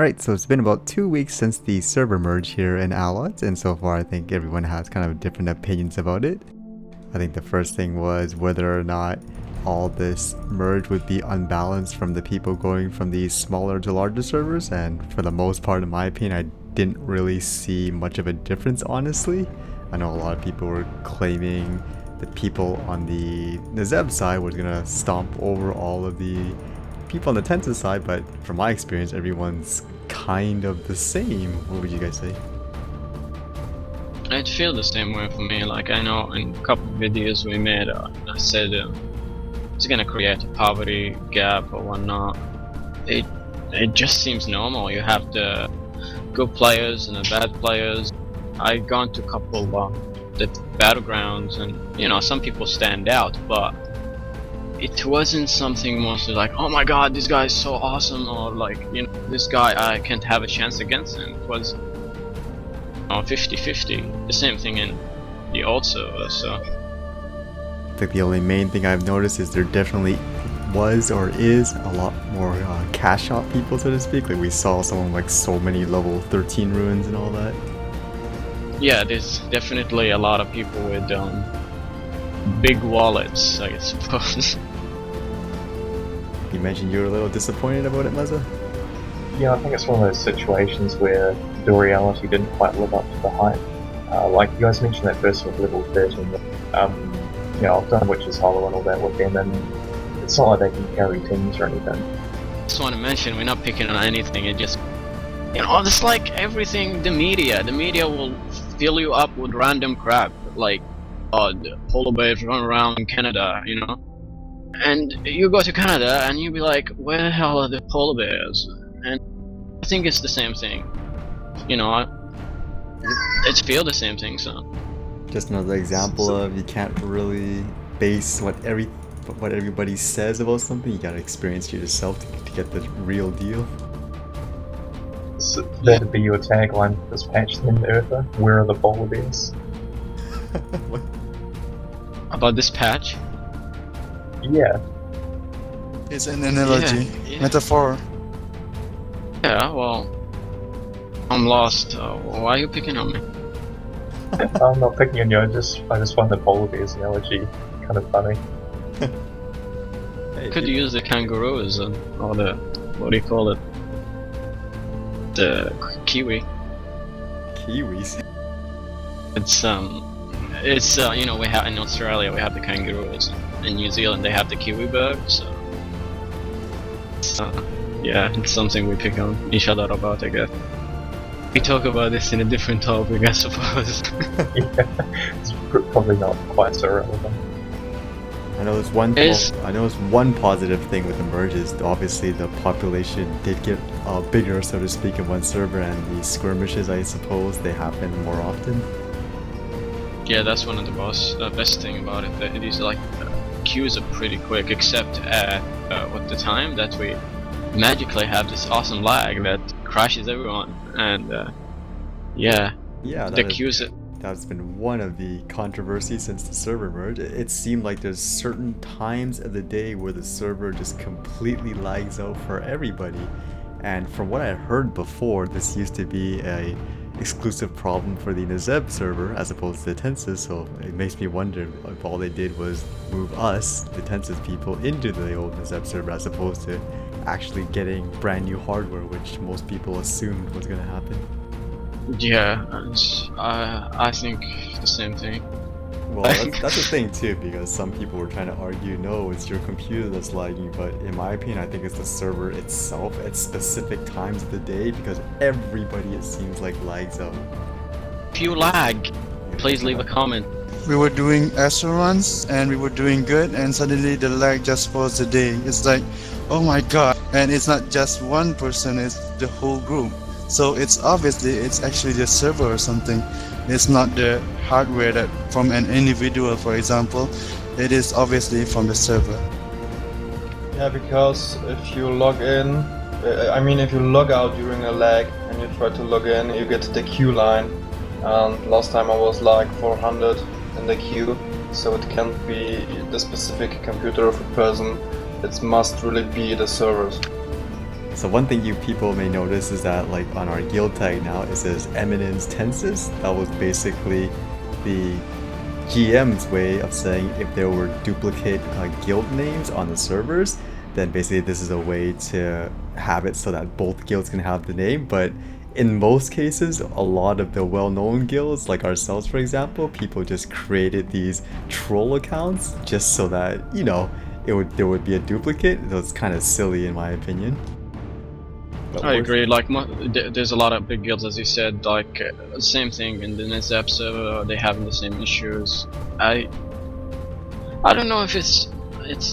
Right, so it's been about 2 weeks since the server merge here in Allods, and so far I think everyone has kind of different opinions about it. I think the first thing was whether or not all this merge would be unbalanced from the people going from these smaller to larger servers, and for the most part, in my opinion, I didn't really see much of a difference, honestly. I know a lot of people were claiming that people on the Nazeb side was gonna stomp over all of the people on the Tensa side, but from my experience, everyone's kind of the same. What would you guys say? I'd feel the same way for me. Like, I know in a couple of videos we made, I said it's gonna create a poverty gap or whatnot. It just seems normal. You have the good players and the bad players. I've gone to a couple of the battlegrounds, and you know, some people stand out, but it wasn't something mostly like, oh my god, this guy is so awesome, or like, you know, this guy, I can't have a chance against him. It was 50-50. The same thing in the old server, so. I think the only main thing I've noticed is there definitely was or is a lot more cash out people, so to speak. Like we saw someone like so many level 13 ruins and all that. Yeah, there's definitely a lot of people with big wallets, I suppose. You mentioned you were a little disappointed about it, Mezza? Yeah, I think it's one of those situations where the reality didn't quite live up to the hype. Like you guys mentioned that first with level 13, you know, I've done Witch's Hollow and all that with them, and it's not like they can carry teams or anything. I just want to mention, we're not picking on anything, it just, you know, it's like everything, the media will fill you up with random crap, like, the polar bears run around in Canada, you know? And you go to Canada and you be like, where the hell are the polar bears? And I think it's the same thing. You know, it's feel the same thing, so. Just another example of you can't really base what everybody says about something. You gotta experience it yourself to get the real deal. So that'd be your tagline for this patch then, Eartha? Where are the polar bears? About this patch? Yeah. It's an analogy, yeah. metaphor. Yeah, well, I'm lost. Why are you picking on me? I'm not picking on you, I just find the polar bears analogy kind of funny. Hey, Could use the kangaroos or the, what do you call it? The kiwi. Kiwis? It's you know, we have in Australia we have the kangaroos. In New Zealand they have the kiwi birds. So yeah, it's something we pick on each other about, I guess. We talk about this in a different topic, I suppose. Yeah, it's probably not quite so relevant. I know there's one positive thing with the merges. Obviously, the population did get bigger, so to speak, in one server, and the skirmishes, I suppose, they happen more often. Yeah, that's one of the best thing about it. That it is like queues are pretty quick, except at the time that we magically have this awesome lag that crashes everyone, and yeah, the queues. That's been one of the controversies since the server merge. It seemed like there's certain times of the day where the server just completely lags out for everybody. And from what I heard before, this used to be a exclusive problem for the Nazeb server as opposed to the Tensis, so it makes me wonder if all they did was move us, the Tensis people, into the old Nazeb server as opposed to actually getting brand new hardware, which most people assumed was going to happen. Yeah, I think the same thing. Well, that's the thing too, because some people were trying to argue, no, it's your computer that's lagging, but in my opinion, I think it's the server itself at specific times of the day, because everybody, it seems like, lags out. If you lag, please leave a comment. We were doing Astro runs and we were doing good, and suddenly the lag just falls the day. It's like, oh my god. And it's not just one person, it's the whole group. So it's actually the server or something. It's not the hardware that from an individual, for example. It is obviously from the server. Yeah, because if you log in, if you log out during a lag and you try to log in, you get the queue line. And last time I was like 400 in the queue, so it can't be the specific computer of a person. It must really be the servers. So one thing you people may notice is that like on our guild tag now it says Eminence Tensis. That was basically the GM's way of saying if there were duplicate guild names on the servers, then basically this is a way to have it so that both guilds can have the name. But in most cases, a lot of the well-known guilds, like ourselves for example, people just created these troll accounts just so that, you know, there would be a duplicate. So it's kind of silly in my opinion. But I agree. Like there's a lot of big guilds, as you said. Like same thing in the NetZap server. They having the same issues. I don't know if it's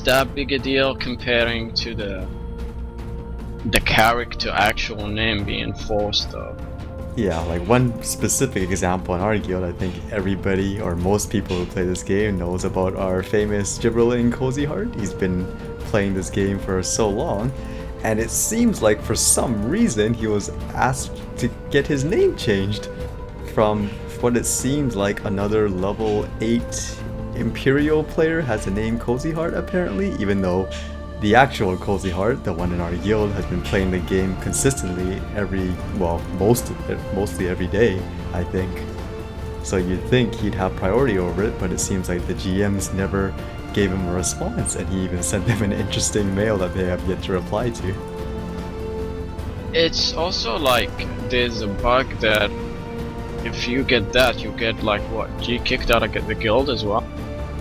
that big a deal comparing to the character actual name being forced though. Yeah, like one specific example in our guild, I think everybody or most people who play this game knows about our famous Gibberlin Cozy Heart. He's been playing this game for so long, and it seems like for some reason he was asked to get his name changed from what it seems like another level 8 Imperial player has the name Cozy Heart apparently, even though the actual Cozy Heart, the one in our guild, has been playing the game consistently mostly every day, I think. So you'd think he'd have priority over it, but it seems like the GMs never gave him a response, and he even sent them an interesting mail that they have yet to reply to. It's also like there's a bug that if you get that, you get like what, kicked out of the guild as well.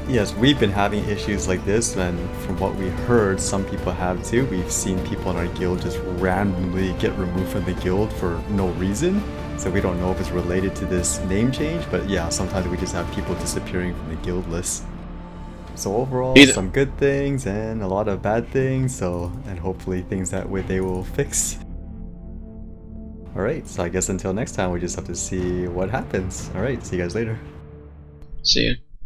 Yes, we've been having issues like this, and from what we heard, some people have too. We've seen people in our guild just randomly get removed from the guild for no reason. So we don't know if it's related to this name change, but yeah, sometimes we just have people disappearing from the guild list. So overall, some good things and a lot of bad things, and hopefully things that they will fix. Alright, so I guess until next time we just have to see what happens. Alright, see you guys later. See ya.